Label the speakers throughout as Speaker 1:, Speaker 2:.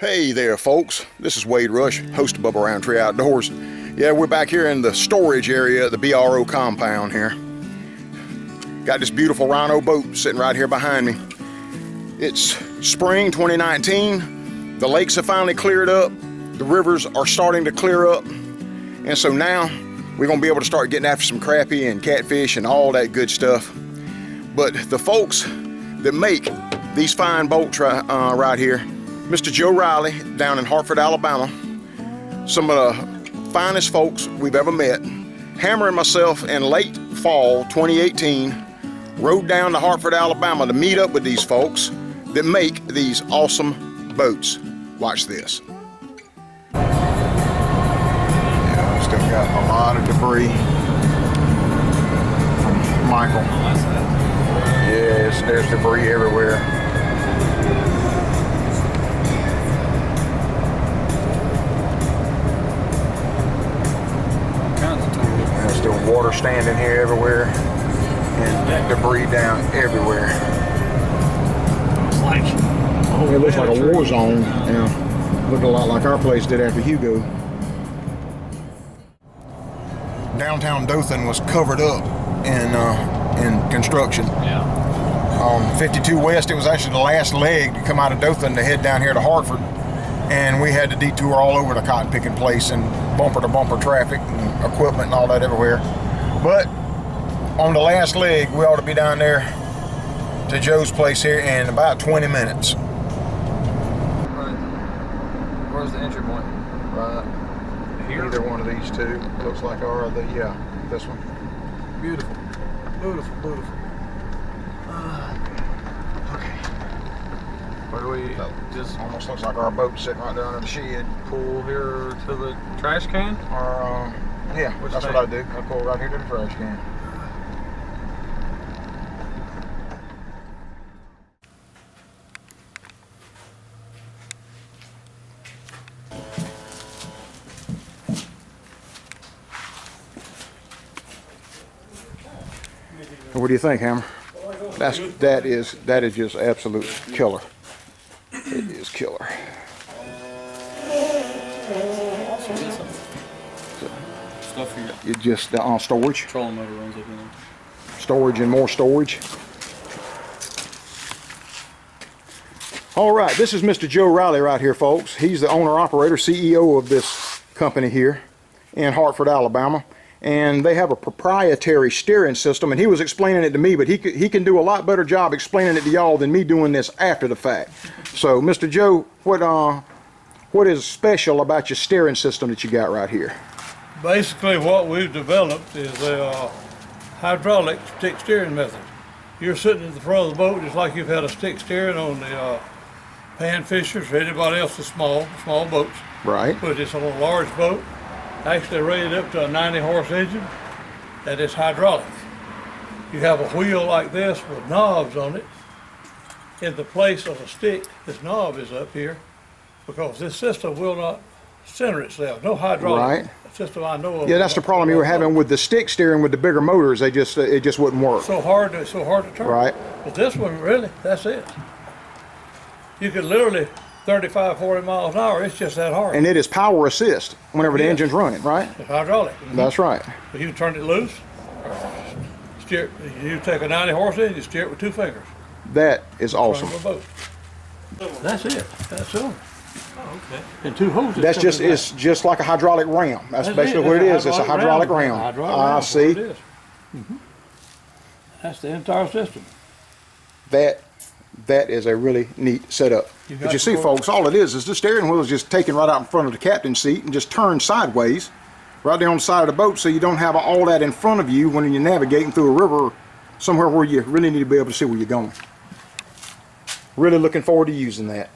Speaker 1: Hey there, folks. This is Wade Rush, host of Bubba Roundtree Outdoors. Yeah, we're back here in the storage area at the BRO compound here. Got this beautiful Rhino boat sitting right here behind me. It's spring 2019. The lakes have finally cleared up. The rivers are starting to clear up. And so now we're gonna be able to start getting after some crappie and catfish and all that good stuff. But the folks that make these fine boats right here, Mr. Joe Riley down in Hartford, Alabama, some of the finest folks we've ever met. Hammer and myself in late fall 2018 rode down to Hartford, Alabama to meet up with these folks that make these awesome boats. Watch this. Yeah, we still got a lot of debris from Michael. Yes, there's debris everywhere. There's still water standing here everywhere and debris down everywhere. It looks like a war zone. Yeah, looked a lot like our place did after Hugo. Downtown Dothan was covered up in construction.
Speaker 2: Yeah.
Speaker 1: 52 West, it was actually the last leg to come out of Dothan to head down here to Hartford, and we had to detour all over the cotton picking place and bumper to bumper traffic and equipment and all that everywhere. But on the last leg, we ought to be down there to Joe's place here in about 20 minutes.
Speaker 2: Right. Where's the entry point?
Speaker 1: Right here. Either one of these two looks like yeah, this one.
Speaker 2: Beautiful. Beautiful, beautiful.
Speaker 1: Okay.
Speaker 2: Where do we just
Speaker 1: Almost looks like our boat's sitting right down in the shed.
Speaker 2: pull here to the trash can?
Speaker 1: Or, yeah,
Speaker 2: Which
Speaker 1: that's
Speaker 2: thing?
Speaker 1: what I do. I pull right here to the trash can. What do you think, Hammer? That is just absolute killer. It is killer.
Speaker 2: Stuff for your
Speaker 1: It just storage,
Speaker 2: trolling motor runs up in there.
Speaker 1: storage, and more storage. All right, this is Mr. Joe Riley right here, folks. He's the owner, operator, CEO of this company here in Hartford, Alabama. And they have a proprietary steering system, and he was explaining it to me, but he can do a lot better job explaining it to y'all than me doing this after the fact. So, Mr. Joe, what is special about your steering system that you got right here?
Speaker 3: Basically, what we've developed is a hydraulic stick steering method. You're sitting at the front of the boat just like you've had a stick steering on the pan fishers or anybody else's small boats.
Speaker 1: Right.
Speaker 3: But it's on a large boat, actually rated up to a 90-horse engine that is hydraulic. You have a wheel like this with knobs on it. In the place of a stick, this knob is up here because this system will not center itself. No hydraulic system I know of.
Speaker 1: Yeah, that's the problem you were having with the stick steering with the bigger motors. It just wouldn't work.
Speaker 3: So hard to turn.
Speaker 1: Right.
Speaker 3: But this one, really, that's it. You could literally 35, 40 miles an hour. It's just that hard.
Speaker 1: And it is power assist whenever the
Speaker 3: Yes.
Speaker 1: engine's running, right?
Speaker 3: It's hydraulic.
Speaker 1: That's right.
Speaker 3: But you can turn it loose. Steer it. You take a 90-horse engine, you steer it with 2 fingers.
Speaker 1: That is awesome.
Speaker 3: Front of a boat. That's it. That's all. Oh, okay. And 2 hoses.
Speaker 1: That's it's just like a hydraulic ram. That's basically what it is. It's a hydraulic ram. I see.
Speaker 3: It is. That's the entire system.
Speaker 1: That is a really neat setup. But you see, folks, all it is the steering wheel is just taken right out in front of the captain's seat and just turned sideways right there on the side of the boat, so you don't have all that in front of you when you're navigating through a river somewhere where you really need to be able to see where you're going. Really looking forward to using that.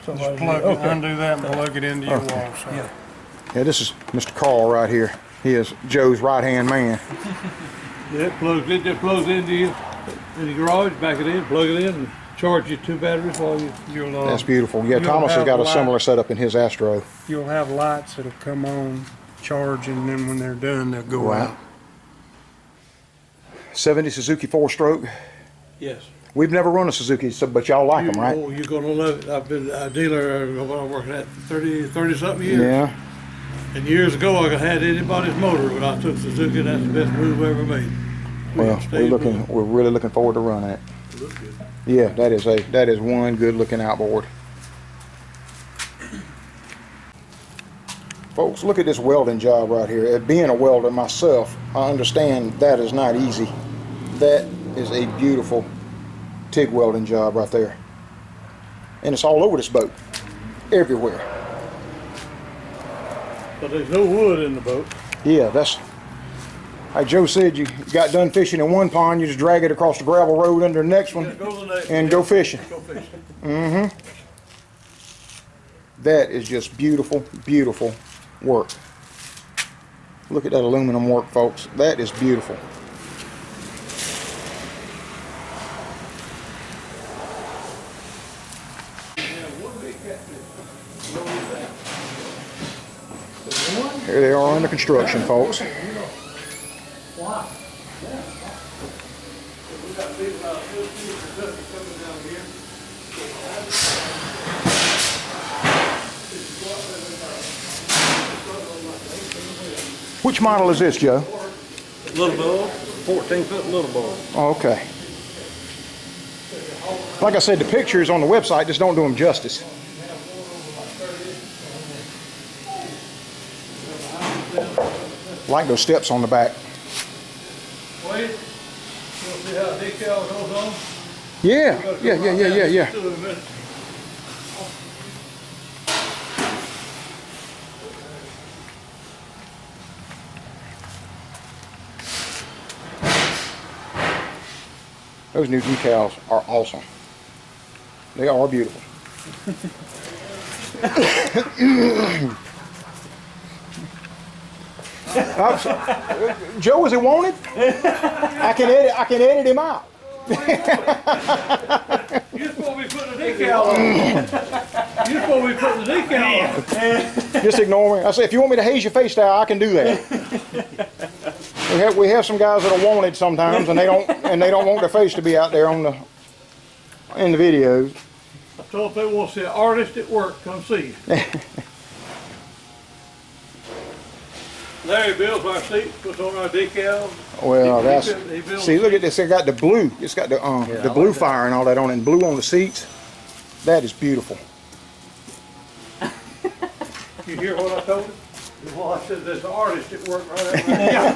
Speaker 4: Just undo that and plug it into your wall. So.
Speaker 1: Yeah, this is Mr. Carl right here. He is Joe's right-hand man.
Speaker 3: It just plugs into you in the garage, back it in, plug it in, and charge you 2 batteries while you'll.
Speaker 1: That's beautiful. Yeah, Thomas has got a similar setup in his Astro.
Speaker 4: You'll have lights that'll come on, charge, and then when they're done, they'll go out.
Speaker 1: 70 Suzuki 4-stroke.
Speaker 3: Yes.
Speaker 1: We've never run a Suzuki, so, but y'all like them, right?
Speaker 3: Oh, you're gonna love it. I've been a dealer, I'm working at 30 something years.
Speaker 1: Yeah.
Speaker 3: And years ago, I had anybody's motor, but I took Suzuki, and that's the best move I ever made.
Speaker 1: Well, we're really looking forward to running it.
Speaker 3: Look good.
Speaker 1: Yeah, that is one good looking outboard. Folks, look at this welding job right here. Being a welder myself, I understand that is not easy. That is a beautiful TIG welding job right there. And it's all over this boat. Everywhere.
Speaker 3: But there's no wood in the boat.
Speaker 1: Yeah, that's, like Joe said, you got done fishing in one pond, you just drag it across the gravel road under the next one and go fishing.
Speaker 3: Go fishing.
Speaker 1: Mm-hmm. That is just beautiful, beautiful work. Look at that aluminum work, folks. That is beautiful. Here they are under construction, folks. Which model is this, Joe?
Speaker 2: Little bowl, 14-foot little bowl.
Speaker 1: Oh, okay. Like I said, the pictures on the website just don't do them justice. Like those steps on the back.
Speaker 3: Wait, you'll see how the decal goes on?
Speaker 1: Yeah. Those new decals are awesome. They are beautiful. Joe, is it wanted? I can edit him out.
Speaker 3: You're supposed to be putting the decal on. You're supposed to be putting the decal on.
Speaker 1: Just ignore me. I say, if you want me to haze your face down, I can do that. We have some guys that are wanted sometimes, and they don't want their face to be out there in the videos.
Speaker 3: I told them if they want to see an artist at work, come see. Larry builds our seats, puts on our decals.
Speaker 1: Well, see, look at this. It got the blue. It's got the blue fire and all that on it, and blue on the seats. That is beautiful.
Speaker 3: You hear what I told you? Well, I said there's an artist at work right there.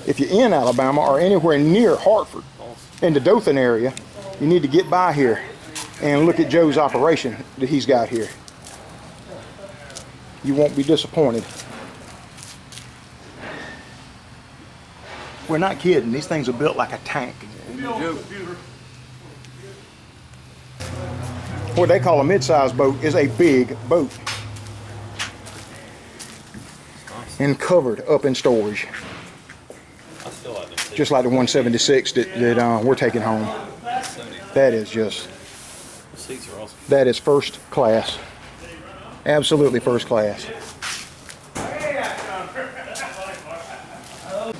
Speaker 1: If you're in Alabama or anywhere near Hartford, in the Dothan area, you need to get by here and look at Joe's operation that he's got here. You won't be disappointed. We're not kidding. These things are built like a tank. What they call a mid-sized boat is a big boat. And covered up in storage. Just like the 176 that we're taking home. That is just, that is first class. Absolutely first class.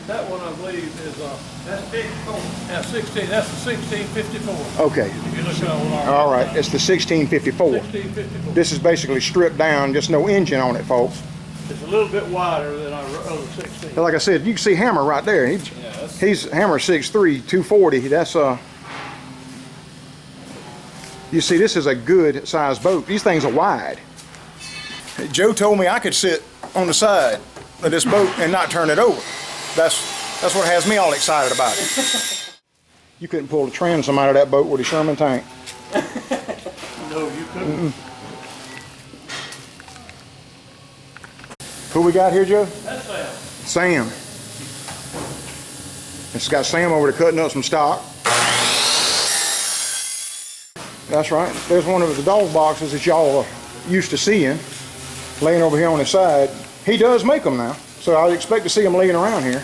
Speaker 3: That one, I believe, is that's 16. That's the 1654.
Speaker 1: Okay.
Speaker 3: If you look at our,
Speaker 1: All right. It's the 1654.
Speaker 3: 1654.
Speaker 1: This is basically stripped down, just no engine on it, folks.
Speaker 3: It's a little bit wider than our other 16.
Speaker 1: Like I said, you can see Hammer right there. He's Hammer 6'3", 240. That's you see, this is a good sized boat. These things are wide. Joe told me I could sit on the side of this boat and not turn it over. That's what has me all excited about it. You couldn't pull the transom out of that boat with a Sherman tank.
Speaker 3: No, you couldn't.
Speaker 1: Who we got here, Joe?
Speaker 3: That's Sam.
Speaker 1: Sam. It's got Sam over there cutting up some stock. That's right. There's one of the dog boxes that y'all are used to seeing laying over here on his side. He does make them now, so I expect to see them laying around here.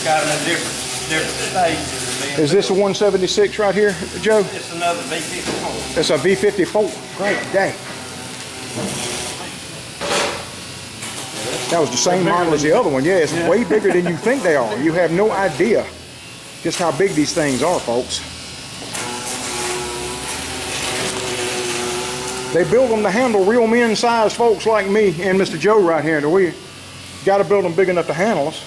Speaker 5: Got in a different stages of being
Speaker 1: Is this a 176 right here, Joe?
Speaker 2: It's another V54.
Speaker 1: It's a V54. Great day. That was the same model as the other one. Yeah, it's way bigger than you think they are. You have no idea just how big these things are, folks. They build them to handle real men-sized folks like me and Mr. Joe right here. We got to build them big enough to handle us.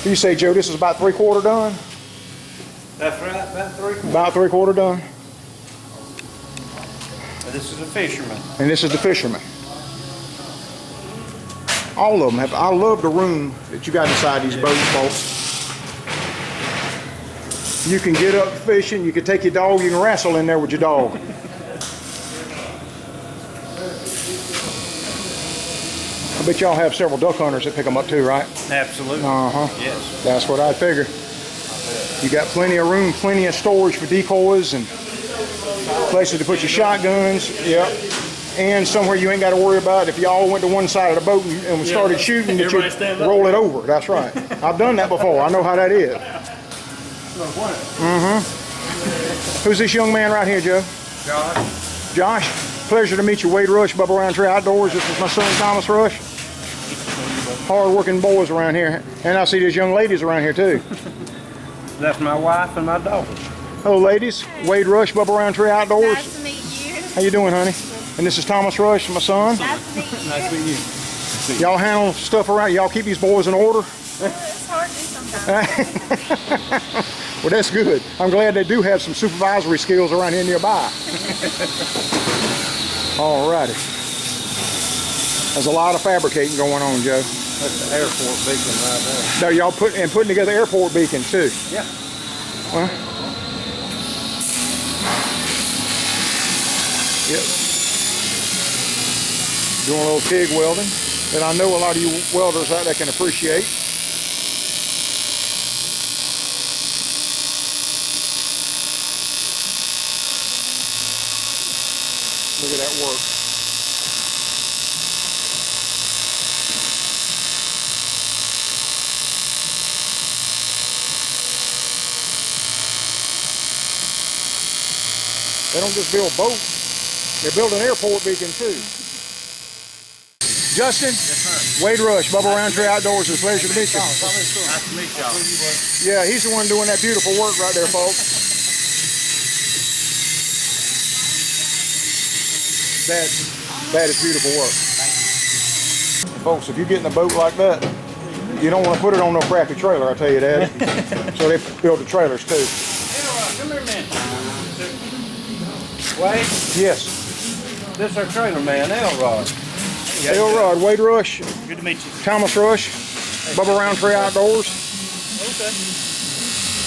Speaker 1: You say, Joe, this is about 3/4 done?
Speaker 2: That's right, about 3/4.
Speaker 1: About 3/4 done.
Speaker 2: This is a fisherman.
Speaker 1: And this is the fisherman. All of them have. I love the room that you got inside these boats, folks. You can get up fishing, you can take your dog, you can wrestle in there with your dog. I bet y'all have several duck hunters that pick them up too, right?
Speaker 2: Absolutely.
Speaker 1: Uh-huh.
Speaker 2: Yes.
Speaker 1: That's what I figure. You got plenty of room, plenty of storage for decoys and places to put your shotguns. Yep. And somewhere you ain't got to worry about if y'all went to one side of the boat and started shooting, that you roll it over. That's right. I've done that before. I know how that is. Who's this young man right here, Joe?
Speaker 2: Josh.
Speaker 1: Josh. Pleasure to meet you. Wade Rush, Bubba Roundtree Outdoors. This is my son, Thomas Rush. Hard-working boys around here. And I see there's young ladies around here, too.
Speaker 2: That's my wife and my daughter.
Speaker 1: Hello, ladies. Wade Rush, Bubba Roundtree Outdoors.
Speaker 5: Nice to meet you.
Speaker 1: How you doing, honey? And this is Thomas Rush, my son.
Speaker 5: Nice to meet you.
Speaker 2: Nice to meet you.
Speaker 1: Y'all handle stuff around. Y'all keep these boys in order.
Speaker 5: It's hard to do sometimes.
Speaker 1: Well, that's good. I'm glad they do have some supervisory skills around here nearby. All righty. There's a lot of fabricating going on, Joe.
Speaker 2: That's the airport beacon right there.
Speaker 1: There, y'all putting together airport beacons too.
Speaker 2: Yeah.
Speaker 1: Well, yep. Doing a little TIG welding that I know a lot of you welders out there can appreciate. Look at that work. They don't just build boats, they're building airport beacons too. Justin?
Speaker 2: Yes, sir.
Speaker 1: Wade Rush, Bubba Roundtree Outdoors. It's a pleasure to meet you.
Speaker 2: Nice to meet y'all.
Speaker 1: Yeah, he's the one doing that beautiful work right there, folks. That is beautiful work. Folks, if you're getting a boat like that, you don't want to put it on no crappy trailer, I tell you that. So they build the trailers too.
Speaker 2: Come here, man. Wade,
Speaker 1: Yes.
Speaker 2: this is our trailer man, Elrod.
Speaker 1: Elrod, Wade Rush,
Speaker 2: Good to meet you.
Speaker 1: Thomas Rush, Bubba Roundtree Outdoors.
Speaker 2: Okay.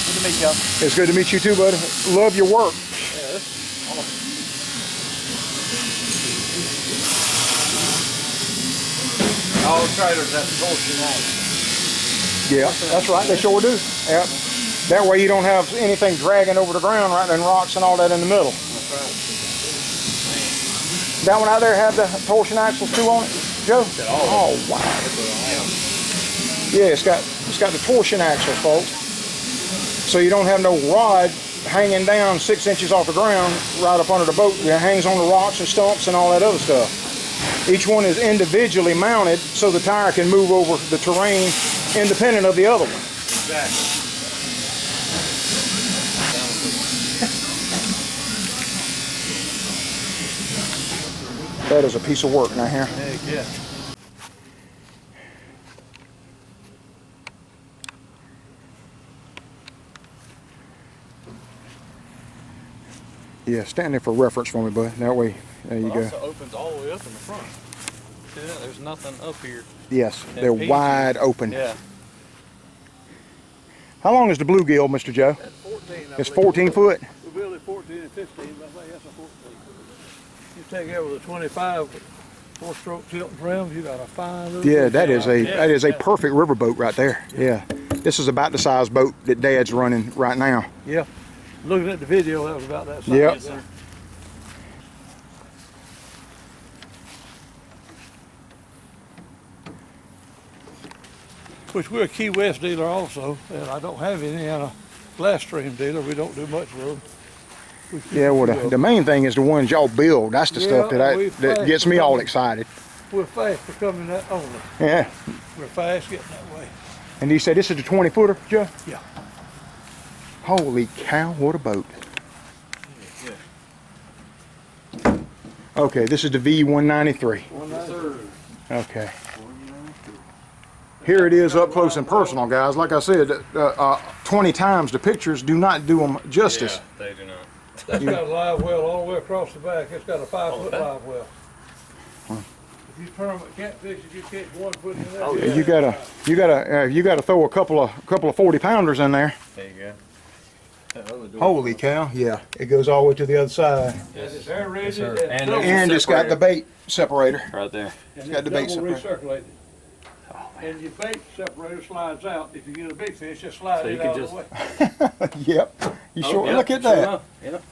Speaker 2: Good to meet y'all.
Speaker 1: It's good to meet you too, buddy. Love your work.
Speaker 2: All the trailers have torsion out.
Speaker 1: Yeah, that's right. They sure do. Yep. That way you don't have anything dragging over the ground, right, and rocks and all that in the middle.
Speaker 2: That's right.
Speaker 1: That one out there have the torsion axles too on it, Joe? Oh wow. Yeah, it's got the torsion axles, folks. So you don't have no rod hanging down 6 inches off the ground right up under the boat. It hangs on the rocks and stumps and all that other stuff. Each one is individually mounted so the tire can move over the terrain independent of the other one.
Speaker 2: Exactly.
Speaker 1: That is a piece of work now here.
Speaker 2: Heck yeah.
Speaker 1: Yeah, stand there for reference for me, bud. That way, there you
Speaker 6: It
Speaker 1: go.
Speaker 6: also opens all the way up in the front. See that? There's nothing up here.
Speaker 1: Yes,
Speaker 6: And
Speaker 1: they're
Speaker 6: easy.
Speaker 1: wide open.
Speaker 6: Yeah.
Speaker 1: How long is the bluegill, Mr. Joe?
Speaker 3: That's 14.
Speaker 1: It's 14 foot.
Speaker 3: We built it 14 and 15, but I think that's a 14. You take that with a 25 four-stroke tilt and trim, you got a fine little.
Speaker 1: Yeah, that is a perfect riverboat right there. Yeah, this is about the size boat that Dad's running right now.
Speaker 3: Yeah. Looking at the video, that was about that size.
Speaker 1: Yep.
Speaker 6: Yes, sir.
Speaker 3: which we're a Key West dealer also, and I don't have any, and a glass stream dealer. We don't do much with them.
Speaker 1: Yeah, well, the main thing is the ones y'all build. That's the stuff that gets me all excited.
Speaker 3: We're fast becoming that only.
Speaker 1: Yeah.
Speaker 3: We're fast getting that way.
Speaker 1: And you said this is the 20-footer, Joe?
Speaker 3: Yeah.
Speaker 1: Holy cow, what a boat. Okay, this is the V193. Okay. Here it is up close and personal, guys. Like I said, 20 times the pictures do not do them justice.
Speaker 6: Yeah, they do not.
Speaker 3: That's got a live well all the way across the back. It's got a 5-foot live well. If you turn them at catfish, if you catch 1 foot in there,
Speaker 1: You gotta throw a couple of 40-pounders in there.
Speaker 6: There you go.
Speaker 1: Holy cow! Yeah, it goes all the way to the other side,
Speaker 3: it's air rated
Speaker 1: and it's got the bait separator.
Speaker 6: Right there.
Speaker 3: it's
Speaker 1: got the bait separator.
Speaker 3: recirculated. And your bait separator slides out. If you get a big fish, just slide
Speaker 6: So you
Speaker 3: it
Speaker 6: can
Speaker 3: out
Speaker 6: just-
Speaker 3: of the way.
Speaker 1: Yep. You sure?
Speaker 6: Yep,
Speaker 1: Look at
Speaker 6: sure
Speaker 1: that.
Speaker 6: enough. Yep.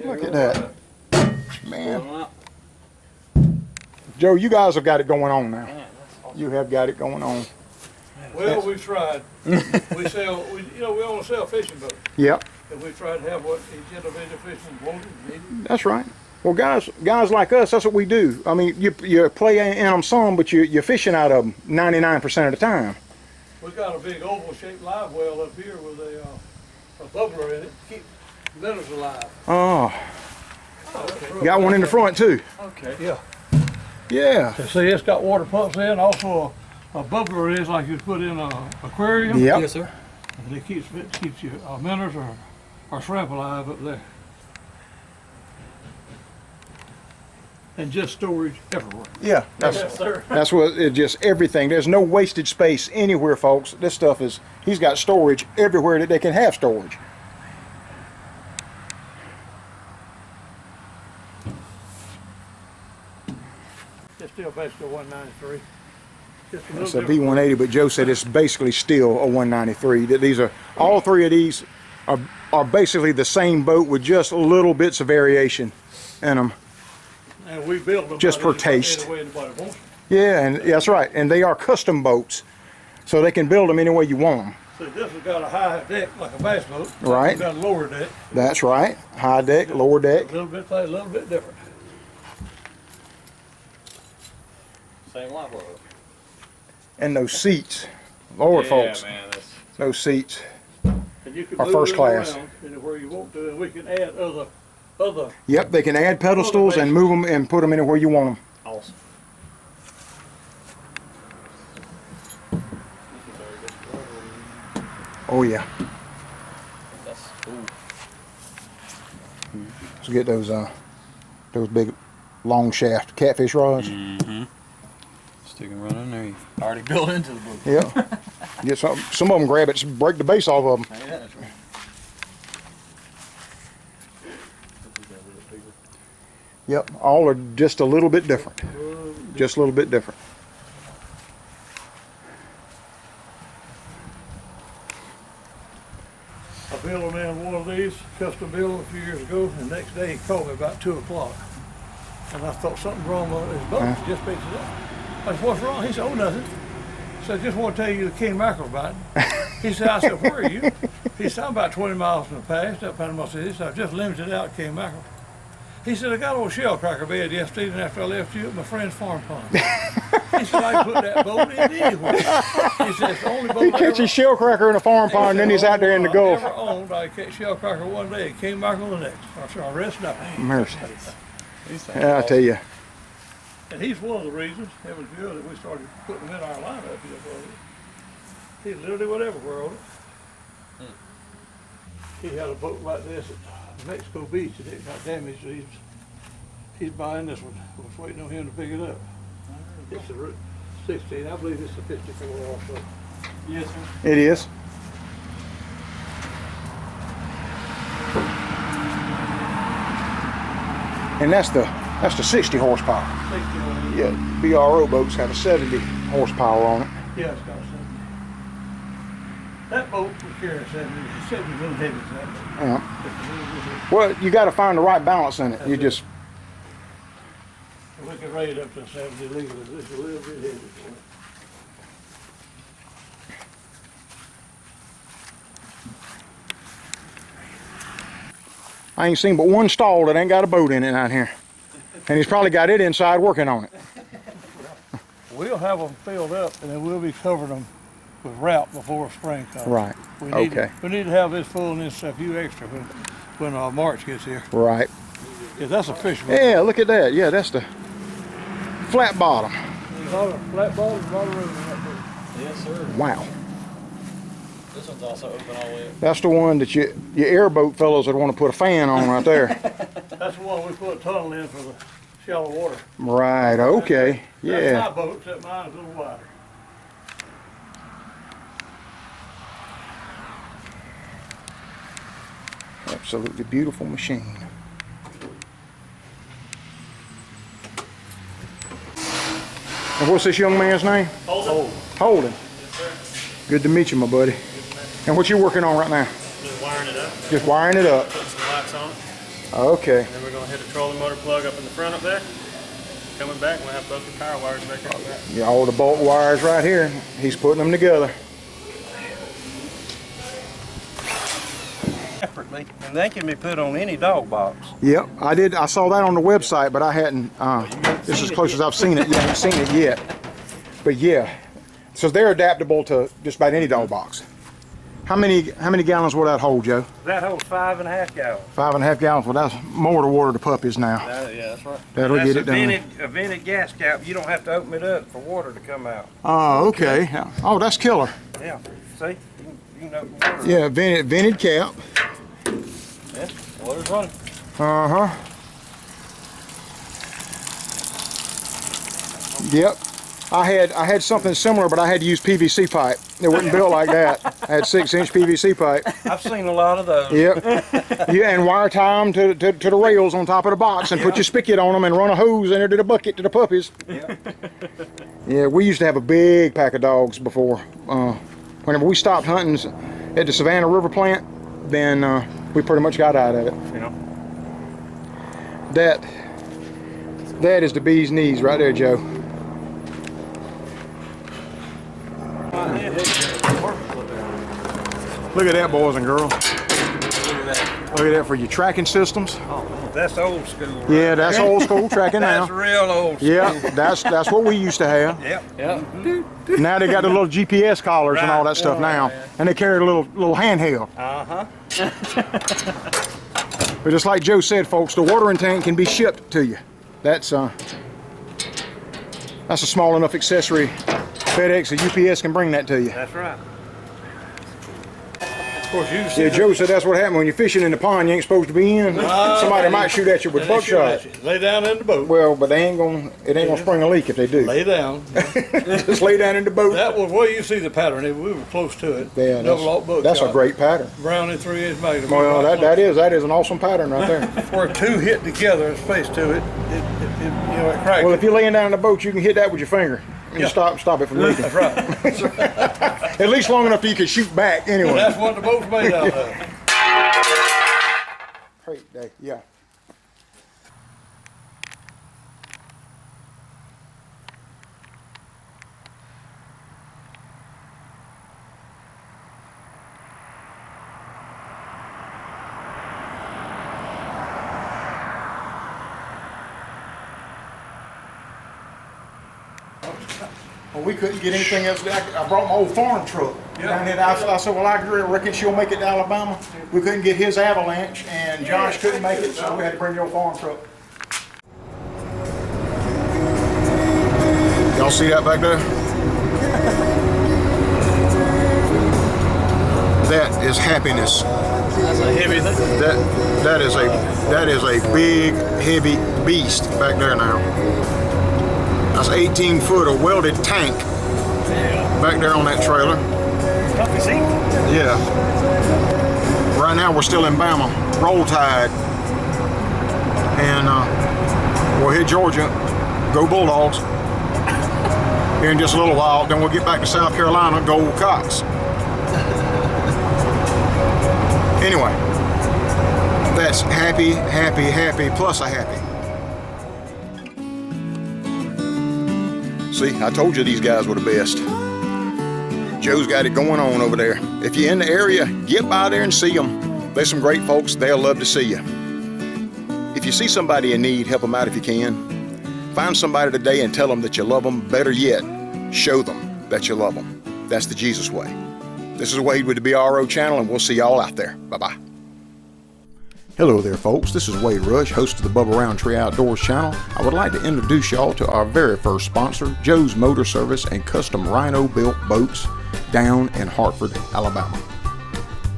Speaker 1: Look at that, man.
Speaker 6: Pulling up.
Speaker 1: Joe, you guys have got it going on now.
Speaker 6: Man, that's awesome.
Speaker 1: You have got it going on.
Speaker 3: Well, we've tried. we only sell fishing boats.
Speaker 1: Yep.
Speaker 3: And we tried to have what each individual fisherman wanted and needed.
Speaker 1: That's right. Well, guys like us, that's what we do. I mean, you play in them some, but you're fishing out of them 99% of the time.
Speaker 3: We got a big oval-shaped live well up here with a bubbler in it to keep minnows alive.
Speaker 1: Oh, got one in the front too.
Speaker 6: Okay.
Speaker 3: Yeah.
Speaker 1: Yeah.
Speaker 3: And see, it's got water pumps in. Also, a bubbler is like you put in an aquarium.
Speaker 1: Yep.
Speaker 6: Yes, sir.
Speaker 3: And it keeps your minnows or shrimp alive up there. And just storage everywhere.
Speaker 1: Yeah.
Speaker 3: Yes, sir.
Speaker 1: That's what it just everything. There's no wasted space anywhere, folks. This stuff is. He's got storage everywhere that they can have storage.
Speaker 3: It's still basically 193. Just a little
Speaker 1: It's a
Speaker 3: different.
Speaker 1: V180, but Joe said it's basically still a 193. That these are all three of these are basically the same boat with just little bits of variation in them.
Speaker 3: And we build them
Speaker 1: Just
Speaker 3: about
Speaker 1: for taste.
Speaker 3: any way anybody wants them.
Speaker 1: Yeah, and that's right. And they are custom boats, so they can build them any way you want them.
Speaker 3: So this has got a high deck like a bass boat.
Speaker 1: Right.
Speaker 3: We've got a lower deck.
Speaker 1: That's right. High deck, lower deck.
Speaker 3: A little bit different.
Speaker 6: Same live well.
Speaker 1: And those seats, Lord, folks,
Speaker 6: man, that's
Speaker 1: those seats.
Speaker 3: And you can
Speaker 1: Are
Speaker 3: move
Speaker 1: first
Speaker 3: them
Speaker 1: class.
Speaker 3: around anywhere you want to, and we can add other.
Speaker 1: Yep, they can add pedestals and move them and put them anywhere you want them.
Speaker 6: awesome.
Speaker 1: Oh yeah.
Speaker 6: That's cool.
Speaker 1: Let's get those big, long shaft catfish rods.
Speaker 6: Stick and run in there. You already built into the boat.
Speaker 1: Yep. Get some of them grab it, break the base off of them.
Speaker 6: Yeah, that's right.
Speaker 1: Yep, all are just a little bit different. Just a little bit different.
Speaker 3: I built a man one of these, custom built a few years ago, and the next day he called me about 2 o'clock. And I thought something wrong with his boat. He just picked it up. I said, what's wrong? He said, oh, nothing. He said, I just want to tell you the king mackerel bite. He said, I said, where are you? He said, I'm about 20 miles from the pass, up Panama City, so I've just limited out king mackerel. He said, I got a little shell cracker bed yesterday and after I left you at my friend's farm pond. He said, I can put that boat in anywhere. He said, it's the only boat
Speaker 1: He
Speaker 3: I
Speaker 1: catches
Speaker 3: ever
Speaker 1: shell cracker in a farm pond, and then he's out there in the Gulf.
Speaker 3: I ever owned, I catch shell cracker one day, king mackerel the next. I said, I rest not.
Speaker 1: Mercy. Yeah, I tell you.
Speaker 3: And he's one of the reasons, heaven's good, that we started putting them in our lineup. He literally went everywhere on it. He had a boat like this at Mexico Beach and it got damaged. So he's buying this one. I was waiting on him to pick it up. It's a 16, I believe it's a 54 also. Yes, sir.
Speaker 1: It is. And that's the 60 horsepower.
Speaker 3: 60 on it.
Speaker 1: Yeah, BRO boats have a 70 horsepower on it.
Speaker 3: Yeah, it's got 70. That boat was carrying 70. 70 a little heavy for that boat.
Speaker 1: Yeah. Well, you got to find the right balance in it. You just
Speaker 3: We can rate it up to 70 legally. This is a little bit heavy for it.
Speaker 1: I ain't seen but one stall that ain't got a boat in it out here. And he's probably got it inside working on it.
Speaker 3: We'll have them filled up, and then we'll be covering them with wrap before spring comes.
Speaker 1: Right. Okay.
Speaker 3: We need to have this full and this a few extra when March gets here.
Speaker 1: Right.
Speaker 3: Yeah, that's a fish boat.
Speaker 1: Yeah, look at that. Yeah, that's the flat bottom.
Speaker 3: Flat bottom, a lot of room in that boat.
Speaker 6: Yes, sir.
Speaker 1: Wow.
Speaker 6: This one's also open all the way up.
Speaker 1: That's the one that your airboat fellows would want to put a fan on right there.
Speaker 3: That's the one we put a tunnel in for the shallow water.
Speaker 1: Right, okay. Yeah.
Speaker 3: That's my boat, except mine is a little wider.
Speaker 1: Absolutely beautiful machine. And what's this young man's name?
Speaker 6: Holden.
Speaker 1: Holden.
Speaker 6: Yes, sir.
Speaker 1: Good to meet you, my buddy. And what you working on right now?
Speaker 6: Just wiring it up.
Speaker 1: Just wiring it up.
Speaker 6: Putting some lights on it.
Speaker 1: Okay.
Speaker 6: Then we're going to hit a trolling motor plug up in the front up there. Coming back, we'll have both the power wires back there.
Speaker 1: Yeah, all the bolt wires right here. He's putting them together.
Speaker 2: Separately, and they can be put on any dog box.
Speaker 1: Yep, I did. I saw that on the website, but I hadn't. This is as close as I've seen it. You haven't seen it yet. But yeah, so they're adaptable to just about any dog box. How many gallons will that hold, Joe?
Speaker 2: That holds 5.5 gallons.
Speaker 1: 5.5 gallons. Well, that's more to water the puppies now.
Speaker 2: Yeah, that's right.
Speaker 1: That'll
Speaker 2: That's
Speaker 1: get it done.
Speaker 2: a vented gas cap. You don't have to open it up for water to come out.
Speaker 1: Oh, okay. Oh, that's killer.
Speaker 2: Yeah. See, you can open water.
Speaker 1: Yeah, vented cap.
Speaker 6: Yeah, water's running.
Speaker 1: Uh-huh. Yep. I had something similar, but I had to use PVC pipe. It wasn't built like that. I had 6-inch PVC pipe.
Speaker 2: I've seen a lot of those.
Speaker 1: Yep. Yeah, and wire tie them to the rails on top of the box and put your spigot on them and run a hose in there to the bucket to the puppies.
Speaker 2: Yeah.
Speaker 1: Yeah, we used to have a big pack of dogs before. Whenever we stopped hunting at the Savannah River plant, then we pretty much got out of it.
Speaker 2: Yeah.
Speaker 1: That is the bee's knees right there, Joe. Look at that, boys and girls. Look at that for your tracking systems.
Speaker 2: That's old school. Right?
Speaker 1: Yeah, that's old school tracking
Speaker 2: That's
Speaker 1: now.
Speaker 2: real old school.
Speaker 1: Yeah, that's what we used to have.
Speaker 2: Yep.
Speaker 6: Yeah.
Speaker 1: Now they got the little GPS collars and all that stuff now, and they carry a little handheld.
Speaker 2: Uh-huh.
Speaker 1: But just like Joe said, folks, the watering tank can be shipped to you. That's a small enough accessory. FedEx or UPS can bring that to you.
Speaker 2: That's right.
Speaker 3: Of course, you see
Speaker 1: Yeah, Joe said that's what happened when you're fishing in the pond. You ain't supposed to be in. Somebody might shoot at you with buckshot.
Speaker 3: Lay down in the boat.
Speaker 1: Well, but it ain't gonna spring a leak if they do.
Speaker 3: Lay down.
Speaker 1: Just lay down in the boat.
Speaker 3: That was where you see the pattern. We were close to it.
Speaker 1: Yeah,
Speaker 3: Double aught buckshot.
Speaker 1: that's a great pattern.
Speaker 3: Brownie 3-inch magnum.
Speaker 1: Well, that is an awesome pattern right there.
Speaker 3: Where two hit together and space to it, it cracks.
Speaker 1: Well, if you're laying down in the boat, you can hit that with your finger and
Speaker 3: Yeah.
Speaker 1: stop it from leaking.
Speaker 3: That's right.
Speaker 1: At least long enough that you can shoot back anyway.
Speaker 3: That's what the boat's made out of.
Speaker 1: Great day, yeah. Well, we couldn't get anything else. I brought my old farm truck down here. I said, well, I reckon she'll make it to Alabama. We couldn't get his Avalanche, and Josh couldn't make it, so we had to bring the old farm truck. Y'all see that back there? That is happiness.
Speaker 6: That's a heavy thing.
Speaker 1: That is a big, heavy beast back there now. That's 18 foot of welded tank back there on that trailer.
Speaker 2: Comfy seat.
Speaker 1: Yeah. Right now we're still in Bama, roll tide. And we'll hit Georgia, go Bulldogs. Here in just a little while, then we'll get back to South Carolina, go Cox. Anyway, that's happy, happy, happy, plus a happy. See, I told you these guys were the best. Joe's got it going on over there. If you're in the area, get by there and see them. There's some great folks. They'll love to see you. If you see somebody in need, help them out if you can. Find somebody today and tell them that you love them. Better yet, show them that you love them. That's the Jesus way. This is Wade with the BRO channel, and we'll see y'all out there. Bye-bye. Hello there, folks. This is Wade Rush, host of the Bubba Roundtree Outdoors channel. I would like to introduce y'all to our very first sponsor, Joe's Motor Service and Custom Rhino Built Boats down in Hartford, Alabama.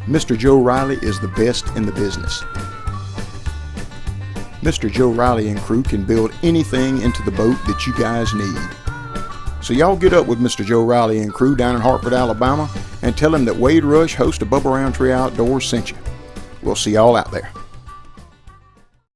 Speaker 1: Mr. Joe Riley is the best in the business. Mr. Joe Riley and crew can build anything into the boat that you guys need. So y'all get up with Mr. Joe Riley and crew down in Hartford, Alabama, and tell him that Wade Rush, host of Bubba Roundtree Outdoors, sent you. We'll see y'all out there.